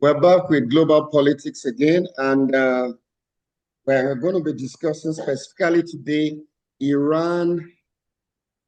We're back with global politics again, and we're going to be discussing specifically today Iran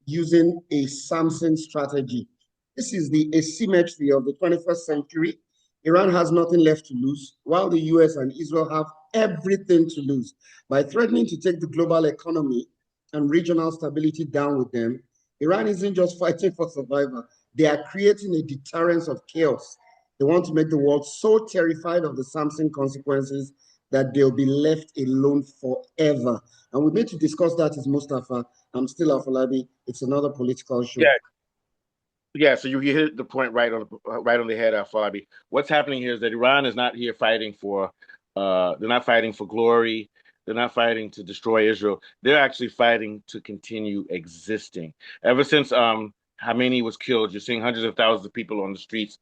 using a Samson strategy. This is the asymmetry of the 21st century. Iran has nothing left to lose, while the US and Israel have everything to lose. By threatening to take the global economy and regional stability down with them, Iran isn't just fighting for survival, they are creating a deterrence of chaos. They want to make the world so terrified of the Samson consequences that they'll be left alone forever. And with me to discuss that is Mustafa. I'm still Afolabi. It's another political show. Yeah, yeah. So you hit the point right on the head, Fabi. What's happening here is that Iran is not here fighting for, they're not fighting for glory. They're not fighting to destroy Israel. They're actually fighting to continue existing. Ever since Khamenei was killed, you're seeing hundreds of thousands of people on the streets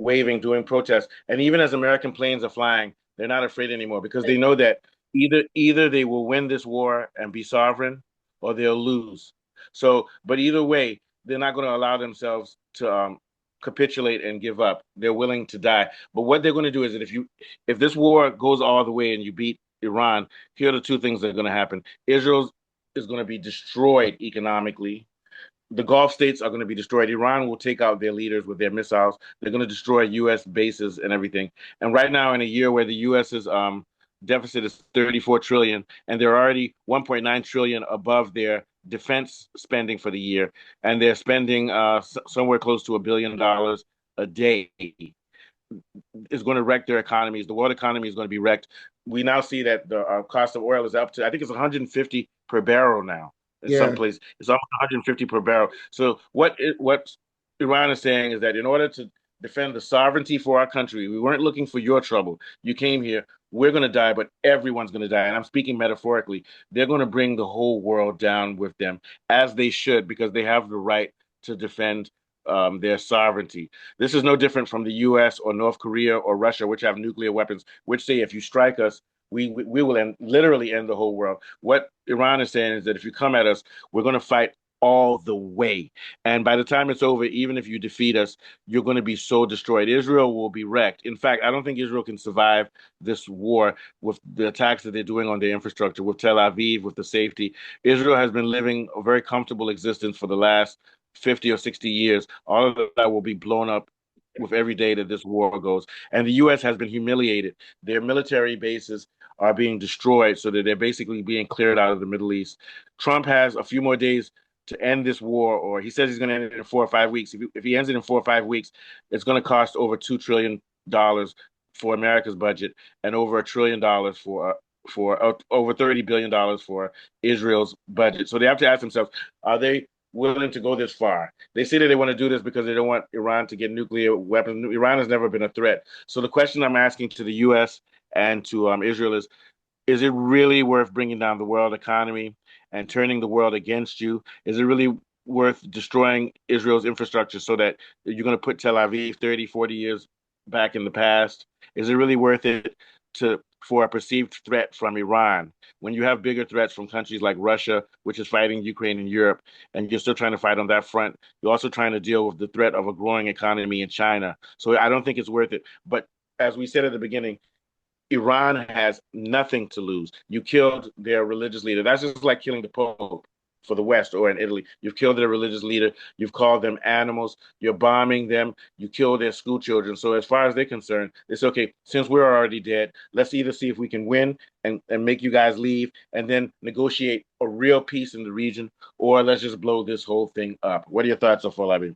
waving, doing protests, and even as American planes are flying, they're not afraid anymore because they know that either they will win this war and be sovereign, or they'll lose. So, but either way, they're not going to allow themselves to capitulate and give up. They're willing to die. But what they're going to do is that if this war goes all the way and you beat Iran, here are the two things that are going to happen. Israel is going to be destroyed economically. The Gulf states are going to be destroyed. Iran will take out their leaders with their missiles. They're going to destroy U.S. bases and everything. And right now, in a year where the U.S.'s deficit is 34 trillion, and they're already 1.9 trillion above their defense spending for the year, and they're spending somewhere close to $1 billion a day, is going to wreck their economies. The world economy is going to be wrecked. We now see that the cost of oil is up to, I think it's 150 per barrel now. In some Yeah. place, it's almost 150 per barrel. So what Iran is saying is that in order to defend the sovereignty for our country, we weren't looking for your trouble. You came here. We're going to die, but everyone's going to die. And I'm speaking metaphorically. They're going to bring the whole world down with them, as they should, because they have the right to defend their sovereignty. This is no different from the U.S. or North Korea or Russia, which have nuclear weapons, which say if you strike us, we will literally end the whole world. What Iran is saying is that if you come at us, we're going to fight all the way. And by the time it's over, even if you defeat us, you're going to be so destroyed. Israel will be wrecked. In fact, I don't think Israel can survive this war with the attacks that they're doing on their infrastructure, with Tel Aviv, with the safety. Israel has been living a very comfortable existence for the last 50 or 60 years. All of that will be blown up with every day that this war goes. And the U.S. has been humiliated. Their military bases are being destroyed so that they're basically being cleared out of the Middle East. Trump has a few more days to end this war, or he says he's going to end it in 4 or 5 weeks. If he ends it in 4 or 5 weeks, it's going to cost over $2 trillion for America's budget and over $1 trillion for over $30 billion for Israel's budget. So they have to ask themselves, are they willing to go this far? They say that they want to do this because they don't want Iran to get nuclear weapons. Iran has never been a threat. So the question I'm asking to the U.S. and to Israel is it really worth bringing down the world economy and turning the world against you? Is it really worth destroying Israel's infrastructure so that you're going to put Tel Aviv 30, 40 years back in the past? Is it really worth it for a perceived threat from Iran when you have bigger threats from countries like Russia, which is fighting Ukraine and Europe, and you're still trying to fight on that front? You're also trying to deal with the threat of a growing economy in China. So I don't think it's worth it. But as we said at the beginning, Iran has nothing to lose. You killed their religious leader. That's just like killing the Pope for the West or in Italy. You've killed their religious leader. You've called them animals. You're bombing them. You kill their school children. So as far as they're concerned, it's okay. Since we're already dead, let's either see if we can win and make you guys leave and then negotiate a real peace in the region, or let's just blow this whole thing up. What are your thoughts so far, Labi?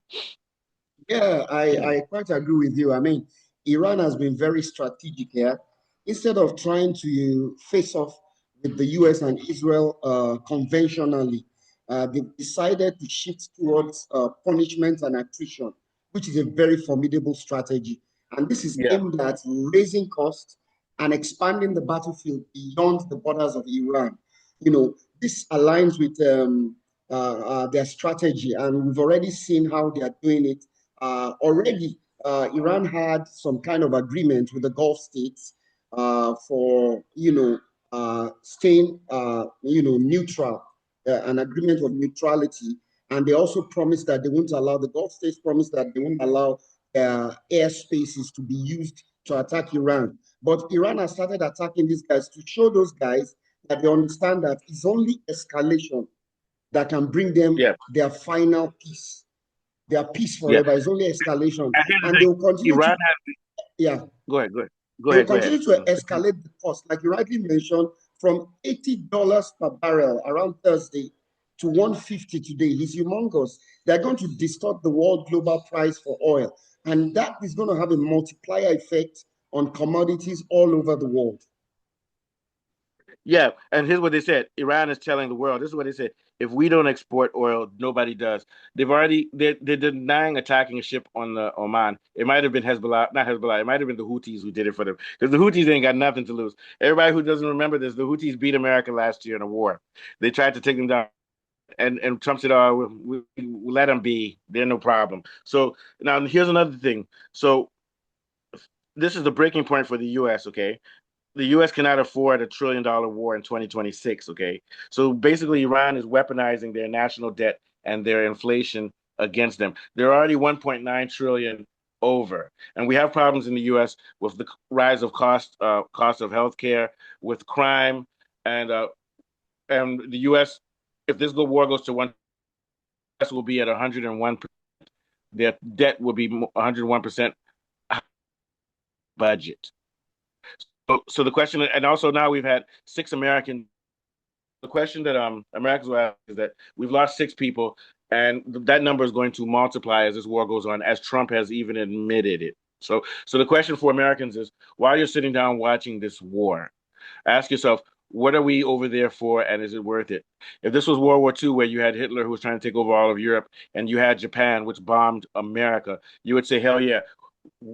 Yeah, I quite agree with you. I mean, Iran has been very strategic here. Instead of trying to face off with the US and Israel conventionally, they've decided to shift towards punishment and attrition, which is a very formidable strategy. And this is Yeah. aimed at raising costs and expanding the battlefield beyond the borders of Iran. This aligns with their strategy, and we've already seen how they are doing it already. Iran had some kind of agreement with the Gulf states for staying neutral, an agreement of neutrality, and they also promised that they won't allow the Gulf states promised that they won't allow air spaces to be used to attack Iran. But Iran has started attacking these guys to show those guys that they understand that it's only escalation that can bring them Yeah, their final peace. Their peace yeah. forever is only escalation. And here's the And thing: they will continue to, Iran has. yeah, Go ahead. Go ahead. Go they will ahead. Go ahead. continue to escalate the cost, like you rightly mentioned, from $80 per barrel around Thursday to 150 today. It's humongous. They're going to distort the world global price for oil. And that is going to have a multiplier effect on commodities all over the world. Yeah, and here's what they said. Iran is telling the world. This is what they said. If we don't export oil, nobody does. They're denying attacking a ship on the Oman. It might have been Hezbollah, not Hezbollah. It might have been the Houthis who did it for them because the Houthis ain't got nothing to lose. Everybody who doesn't remember this, the Houthis beat America last year in a war. They tried to take them down. And Trump said, "Oh, we let them be. They're no problem." So now here's another thing. So this is the breaking point for the U.S. Okay, the U.S. cannot afford $1 trillion war in 2026. Okay, so basically, Iran is weaponizing their national debt and their inflation against them. They're already 1.9 trillion over, and we have problems in the U.S. with the rise of cost of healthcare, with crime, and uh, and the U.S. If this war goes to one, U.S. will be at 101%. Their debt will be 101% budget. So the question, and also now we've had 6 American. The question that Americans will ask is that we've lost 6 people, and that number is going to multiply as this war goes on, as Trump has even admitted it. So the question for Americans is, while you're sitting down watching this war, ask yourself, what are we over there for, and is it worth it? If this was World War II, where you had Hitler who was trying to take over all of Europe, and you had Japan, which bombed America, you would say, hell yeah,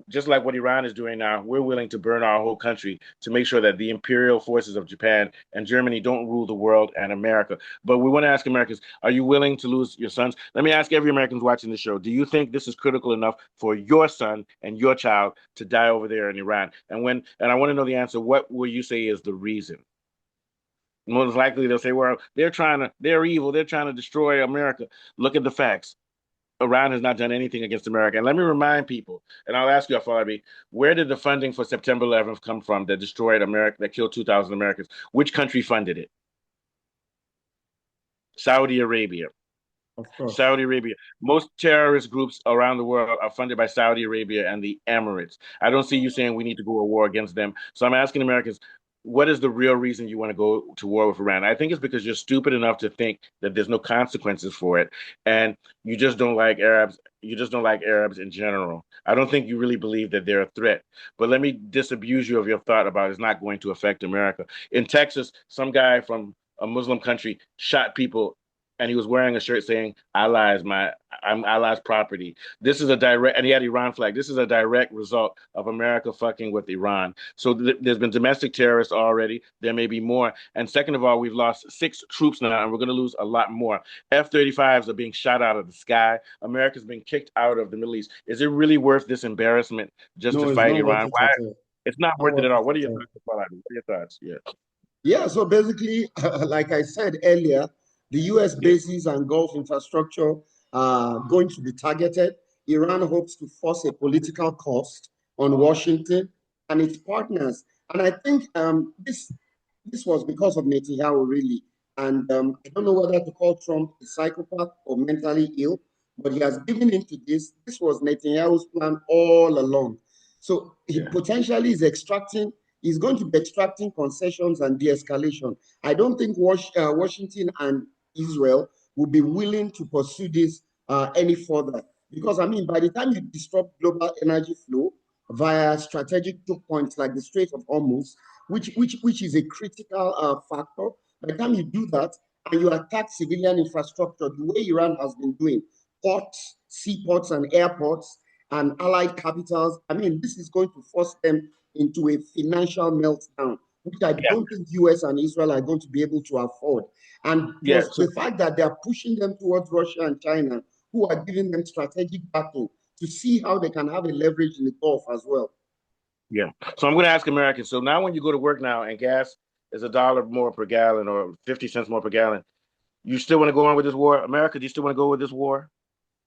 just like what Iran is doing now, we're willing to burn our whole country to make sure that the imperial forces of Japan and Germany don't rule the world and America. But we want to ask Americans, are you willing to lose your sons? Let me ask every American watching the show, do you think this is critical enough for your son and your child to die over there in Iran? And I want to know the answer, what will you say is the reason? Most likely they'll say, well, they're evil, they're trying to destroy America. Look at the facts. Iran has not done anything against America. And let me remind people, and I'll ask you, Afarabi, where did the funding for September 11th come from that destroyed America, that killed 2,000 Americans? Which country funded it? Saudi Arabia. Of course. Saudi Arabia. Most terrorist groups around the world are funded by Saudi Arabia and the Emirates. I don't see you saying we need to go to war against them. So I'm asking Americans, what is the real reason you want to go to war with Iran? I think it's because you're stupid enough to think that there's no consequences for it, and you just don't like Arabs. You just don't like Arabs in general. I don't think you really believe that they're a threat. But let me disabuse you of your thought about it's not going to affect America. In Texas, some guy from a Muslim country shot people, and he was wearing a shirt saying I'm Allah's property. This is a direct, and he had Iran flag. This is a direct result of America fucking with Iran. So there's been domestic terrorists already. There may be more. And second of all, we've lost 6 troops now, and we're going to lose a lot more. F-35s are being shot out of the sky. America's been kicked out of the Middle East. Is it really worth this embarrassment just to No, it's fight not worth Iran? it Why? at all. It's not Not worth it worth at all. it What are at your all. thoughts? What are your thoughts? Yeah. Yeah, so basically, like I said earlier, the US Yeah. bases and Gulf infrastructure are going to be targeted. Iran hopes to force a political cost on Washington and its partners. And I think this was because of Netanyahu, really. And I don't know whether to call Trump a psychopath or mentally ill, but he has given into this. This was Netanyahu's plan all along. So he Yeah. potentially is extracting is going to be extracting concessions and de-escalation. I don't think Washington and Israel will be willing to pursue this any further. Because, I mean, by the time you disrupt global energy flow via strategic choke points like the Strait of Hormuz, which is a critical factor, by the time you do that and you attack civilian infrastructure the way Iran has been doing, ports, seaports, and airports, and allied capitals, I mean, this is going to force them into a financial meltdown, which I Yeah. don't think US and Israel are going to be able to afford. And Yeah. plus the fact that they are pushing them towards Russia and China, who are giving them strategic backing to see how they can have a leverage in the Gulf as well. Yeah. So I'm going to ask Americans. So now when you go to work now and gas is $1 more per gallon or 50 cents more per gallon, you still want to go on with this war? America, do you still want to go with this war?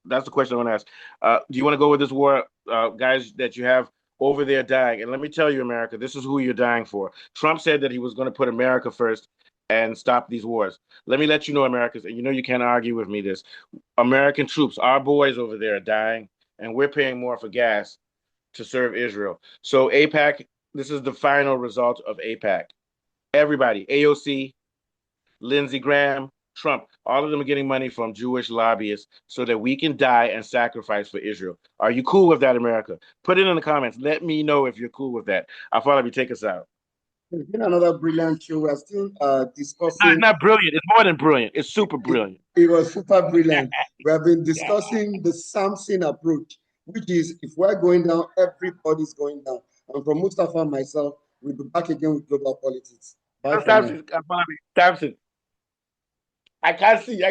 That's the question I want to ask. Do you want to go with this war, guys, that you have over there dying. And let me tell you, America, this is who you're dying for. Trump said that he was going to put America first and stop these wars. Let me let you know, Americans, and you know you can't argue with me this. American troops, our boys over there are dying, and we're paying more for gas to serve Israel. So AIPAC, this is the final result of AIPAC. Everybody, AOC, Lindsey Graham, Trump, all of them are getting money from Jewish lobbyists so that we can die and sacrifice for Israel. Are you cool with that, America? Put it in the comments. Let me know if you're cool with that. I thought I'd take us out. It's been another brilliant show. We're still discussing. Not brilliant. It's more than brilliant. It's super brilliant. It was super brilliant. We have been discussing the Samson approach, which is if we're going down, everybody's going down. And from Mustafa and myself, we'll be back again with global politics. Bye for Samson, now. Samson. I can't see.